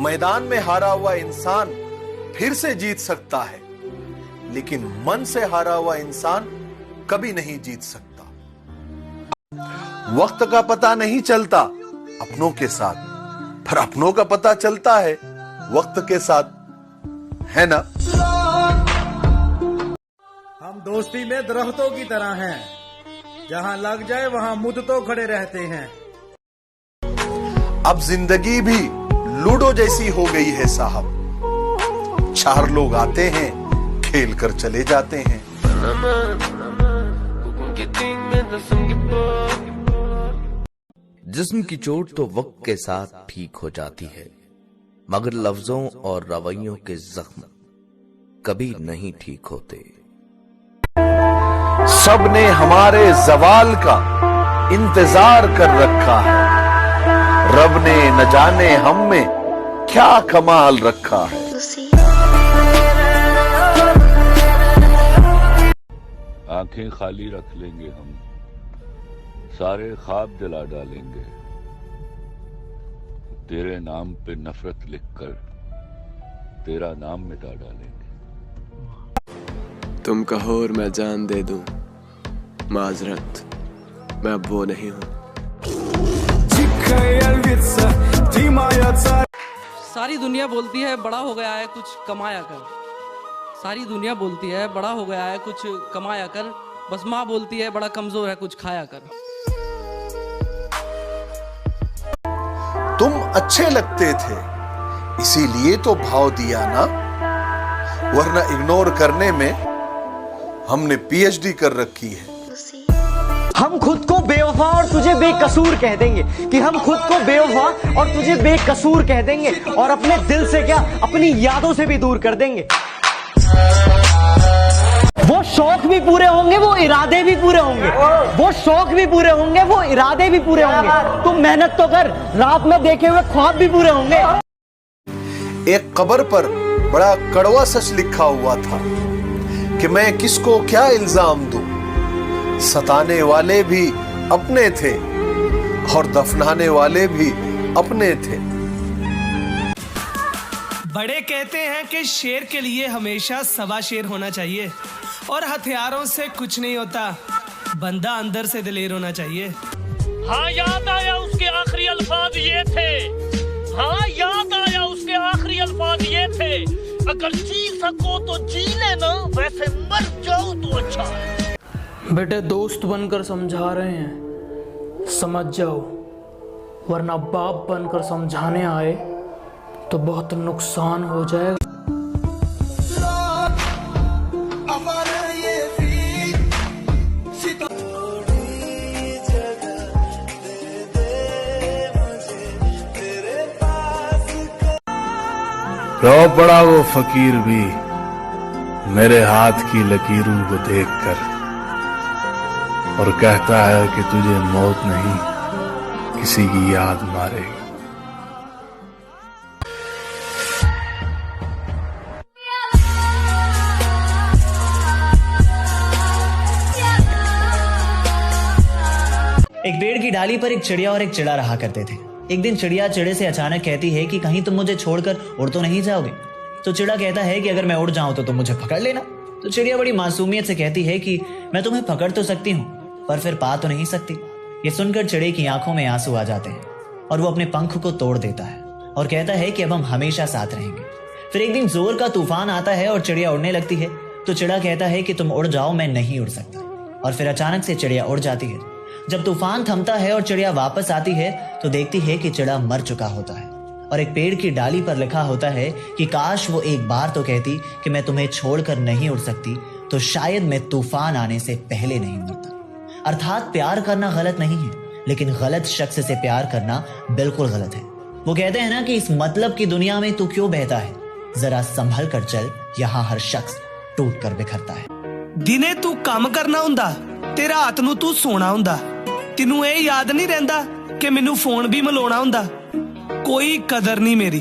मैदान में हारा हुआ इंसान फिर से जीत सकता है, लेकिन मन से हारा हुआ इंसान कभी नहीं जीत सकता। वक्त का पता नहीं चलता अपनों के साथ, पर अपनों का पता चलता है वक्त के साथ, है ना? हम दोस्ती में दरख्तों की तरह हैं, जहां लग जाए वहां मुद्दतों खड़े रहते हैं। अब जिंदगी भी लूडो जैसी हो गई है साहब, 4 लोग आते हैं, खेल कर चले जाते हैं। जिस्म की चोट तो वक्त के साथ ठीक हो जाती है, मगर लफ्जों और रवैयों के जख्म कभी नहीं ठीक होते। सबने हमारे जवाल का इंतजार कर रखा है, रब ने न जाने हम में क्या कमाल रखा है। आंखें खाली रख लेंगे हम, सारे ख्वाब दिला डालेंगे, तेरे नाम पे नफरत लिखकर तेरा नाम मिटा डालेंगे। तुम कहो और मैं जान दे दूं, माजरत मैं अब वो नहीं हूं। सारी दुनिया बोलती है बड़ा हो गया है कुछ कमाया कर, सारी दुनिया बोलती है बड़ा हो गया है कुछ कमाया कर, बस माँ बोलती है बड़ा कमजोर है कुछ खाया कर। तुम अच्छे लगते थे इसीलिए तो भाव दिया ना, वरना इग्नोर करने में हमने पीएचडी कर रखी है। हम खुद को बेवफा और तुझे बेकसूर कह देंगे, कि हम खुद को बेवफा और तुझे बेकसूर कह देंगे, और अपने दिल से क्या अपनी यादों से भी दूर कर देंगे। वो शौक भी पूरे होंगे, वो इरादे भी पूरे होंगे, वो शौक भी पूरे होंगे, वो इरादे भी पूरे होंगे। तुम मेहनत तो कर, रात में देखे हुए ख्वाब भी पूरे होंगे। एक कब्र पर बड़ा कड़वा सच लिखा हुआ था कि मैं किसको क्या इल्जाम दूं, सताने वाले भी अपने थे और दफनाने वाले भी अपने थे। बड़े कहते हैं कि शेर के लिए हमेशा सवा शेर होना चाहिए, और हथियारों से कुछ नहीं होता, बंदा अंदर से दिलेर होना चाहिए। हाँ याद आया उसके आखिरी अल्फाज ये थे, हाँ याद आया उसके आखिरी अल्फाज ये थे, अगर जी सको तो जी लेना, वैसे मर जाओ तो अच्छा है। बेटे दोस्त बनकर समझा रहे हैं, समझ जाओ, वरना बाप बनकर समझाने आए तो बहुत नुकसान हो जाएगा। रो पड़ा वो फकीर भी मेरे हाथ की लकीरों को देखकर, और कहता है कि तुझे मौत नहीं किसी की याद मारेगी। एक पेड़ की डाली पर एक चिड़िया और एक चिड़ा रहा करते थे। एक दिन चिड़िया चिड़े से अचानक कहती है कि कहीं तुम मुझे छोड़कर उड़ तो नहीं जाओगे। तो चिड़ा कहता है कि अगर मैं उड़ जाऊं तो तुम मुझे पकड़ लेना। तो चिड़िया बड़ी मासूमियत से कहती है कि मैं तुम्हें पकड़ तो सकती हूँ, पर फिर पा तो नहीं सकती। ये सुनकर चिड़े की आंखों में आंसू आ जाते हैं और वो अपने पंख को तोड़ देता है और कहता है कि अब हम हमेशा साथ रहेंगे। फिर एक दिन जोर का तूफान आता है और चिड़िया उड़ने लगती है। तो चिड़ा कहता है कि तुम उड़ जाओ, मैं नहीं उड़ सकता। और फिर अचानक से चिड़िया उड़ जाती है। जब तूफान थमता है और चिड़िया वापस आती है तो देखती है कि चिड़ा मर चुका होता है और एक पेड़ की डाली पर लिखा होता है कि काश वो एक बार तो कहती कि मैं तुम्हें छोड़कर नहीं उड़ सकती, तो शायद मैं तूफान आने से पहले नहीं मरता। अर्थात प्यार करना गलत नहीं है, लेकिन गलत शख्स से प्यार करना बिल्कुल गलत है। वो कहते हैं ना कि इस मतलब की दुनिया में तू क्यों बहता है, जरा संभल कर चल, यहाँ हर शख्स टूट कर बिखरता है। दिने तू काम करना हुंदा ते रात नू तू सोना हुंदा, तेनू ये याद नहीं रहंदा कि मैनू फोन भी मिलाउणा हुंदा। कोई कदर नहीं मेरी।